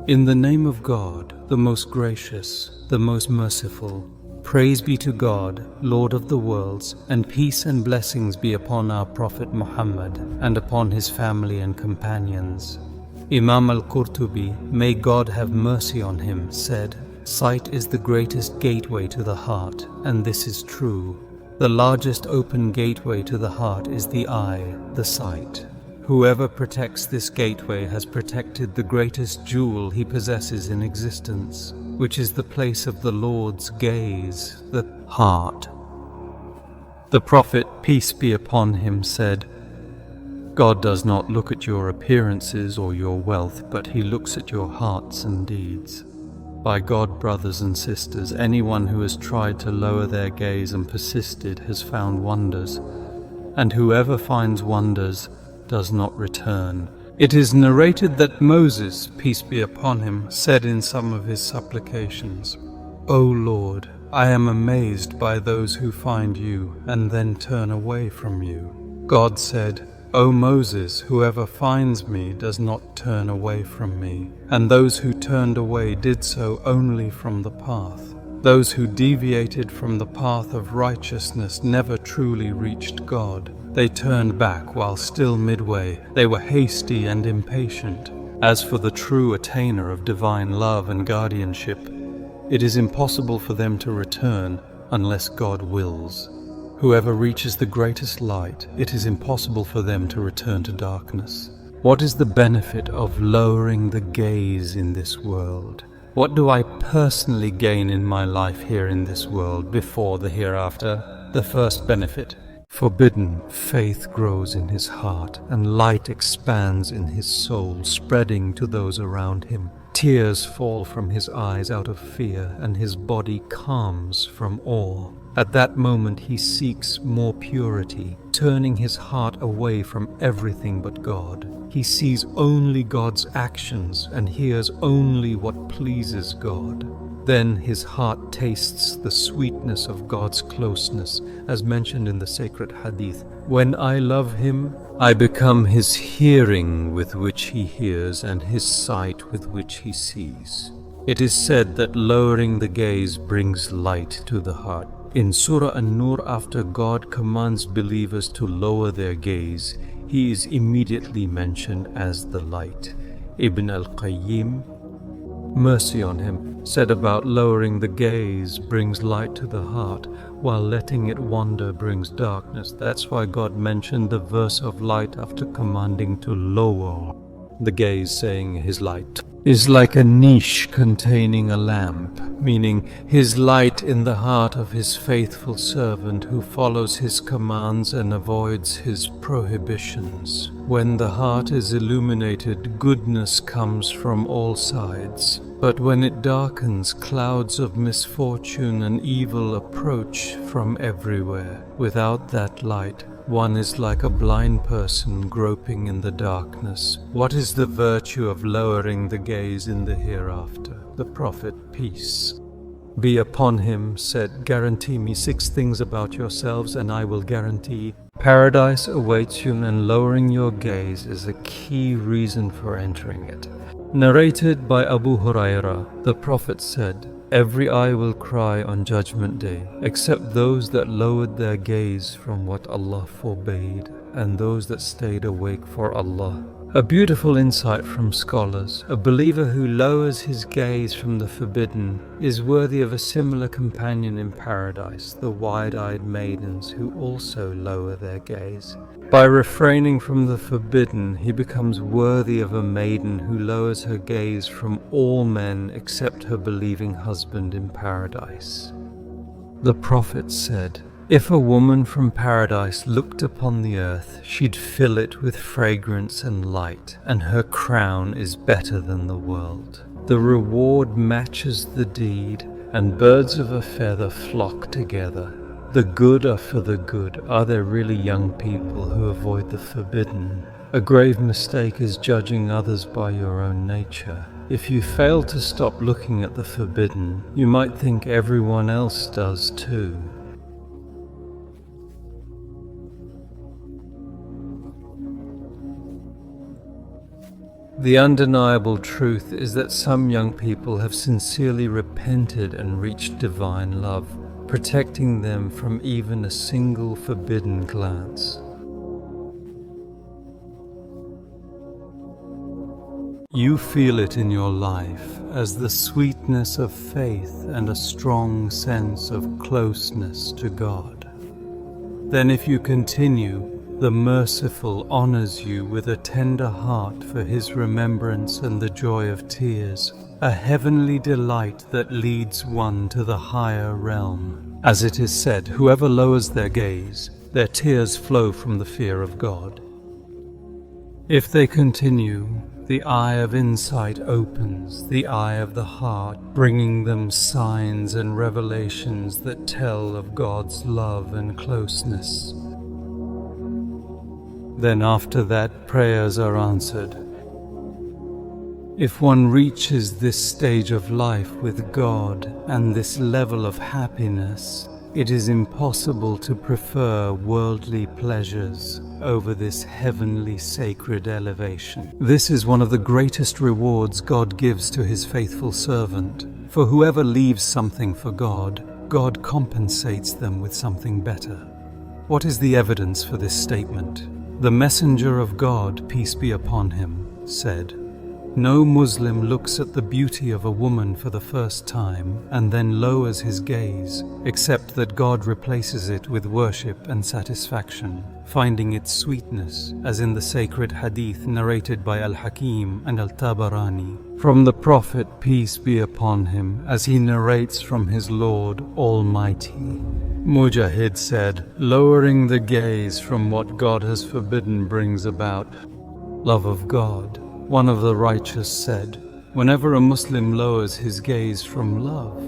In the name of God, the most gracious, the most merciful. Praise be to God, Lord of the worlds, and peace and blessings be upon our Prophet Muhammad and upon his family and companions. Imam al-Qurtubi, may God have mercy on him, said, "Sight is the greatest gateway to the heart, and this is true. The largest open gateway to the heart is the eye, the sight. Whoever protects this gateway has protected the greatest jewel he possesses in existence, which is the place of the Lord's gaze, the heart." The Prophet, peace be upon him, said, "God does not look at your appearances or your wealth, but He looks at your hearts and deeds." By God, brothers and sisters, anyone who has tried to lower their gaze and persisted has found wonders, and whoever finds wonders does not return. It is narrated that Moses, peace be upon him, said in some of his supplications, "O Lord, I am amazed by those who find you and then turn away from you." God said, "O Moses, whoever finds me does not turn away from me, and those who turned away did so only from the path. Those who deviated from the path of righteousness never truly reached God. They turned back while still midway. They were hasty and impatient. As for the true attainer of divine love and guardianship, it is impossible for them to return unless God wills. Whoever reaches the greatest light, it is impossible for them to return to darkness." What is the benefit of lowering the gaze in this world? What do I personally gain in my life here in this world before the hereafter? The first benefit: forbidden faith grows in his heart, and light expands in his soul, spreading to those around him. Tears fall from his eyes out of fear, and his body calms from awe. At that moment he seeks more purity, turning his heart away from everything but God. He sees only God's actions and hears only what pleases God. Then his heart tastes the sweetness of God's closeness, as mentioned in the sacred Hadith. "When I love him, I become his hearing with which he hears and his sight with which he sees." It is said that lowering the gaze brings light to the heart. In Surah An-Nur, after God commands believers to lower their gaze, He is immediately mentioned as the light. Ibn al-Qayyim, mercy on him, said about lowering the gaze brings light to the heart, while letting it wander brings darkness. That's why God mentioned the verse of light after commanding to lower the gaze, saying his light is like a niche containing a lamp, meaning his light in the heart of his faithful servant who follows his commands and avoids his prohibitions. When the heart is illuminated, goodness comes from all sides. But when it darkens, clouds of misfortune and evil approach from everywhere. Without that light, one is like a blind person groping in the darkness. What is the virtue of lowering the gaze in the hereafter? The Prophet, peace be upon him, said, "Guarantee me 6 things about yourselves and I will guarantee paradise awaits you, and lowering your gaze is a key reason for entering it." Narrated by Abu Huraira, the Prophet said, "Every eye will cry on Judgment Day, except those that lowered their gaze from what Allah forbade, and those that stayed awake for Allah." A beautiful insight from scholars. A believer who lowers his gaze from the forbidden is worthy of a similar companion in paradise, the wide-eyed maidens who also lower their gaze. By refraining from the forbidden, he becomes worthy of a maiden who lowers her gaze from all men except her believing husband in paradise. The Prophet said, "If a woman from paradise looked upon the earth, she'd fill it with fragrance and light, and her crown is better than the world. The reward matches the deed, and birds of a feather flock together. The good are for the good." Are there really young people who avoid the forbidden? A grave mistake is judging others by your own nature. If you fail to stop looking at the forbidden, you might think everyone else does too. The undeniable truth is that some young people have sincerely repented and reached divine love, protecting them from even a single forbidden glance. You feel it in your life as the sweetness of faith and a strong sense of closeness to God. Then if you continue, the Merciful honors you with a tender heart for His remembrance and the joy of tears, a heavenly delight that leads one to the higher realm. As it is said, whoever lowers their gaze, their tears flow from the fear of God. If they continue, the eye of insight opens, the eye of the heart, bringing them signs and revelations that tell of God's love and closeness. Then after that, prayers are answered. If one reaches this stage of life with God and this level of happiness, it is impossible to prefer worldly pleasures over this heavenly sacred elevation. This is one of the greatest rewards God gives to His faithful servant. For whoever leaves something for God, God compensates them with something better. What is the evidence for this statement? The Messenger of God, peace be upon him, said, "No Muslim looks at the beauty of a woman for the first time and then lowers his gaze, except that God replaces it with worship and satisfaction, finding its sweetness, as in the sacred Hadith narrated by Al-Hakim and Al-Tabarani, from the Prophet, peace be upon him, as he narrates from his Lord Almighty." Mujahid said, "Lowering the gaze from what God has forbidden brings about love of God." One of the righteous said, "Whenever a Muslim lowers his gaze from love,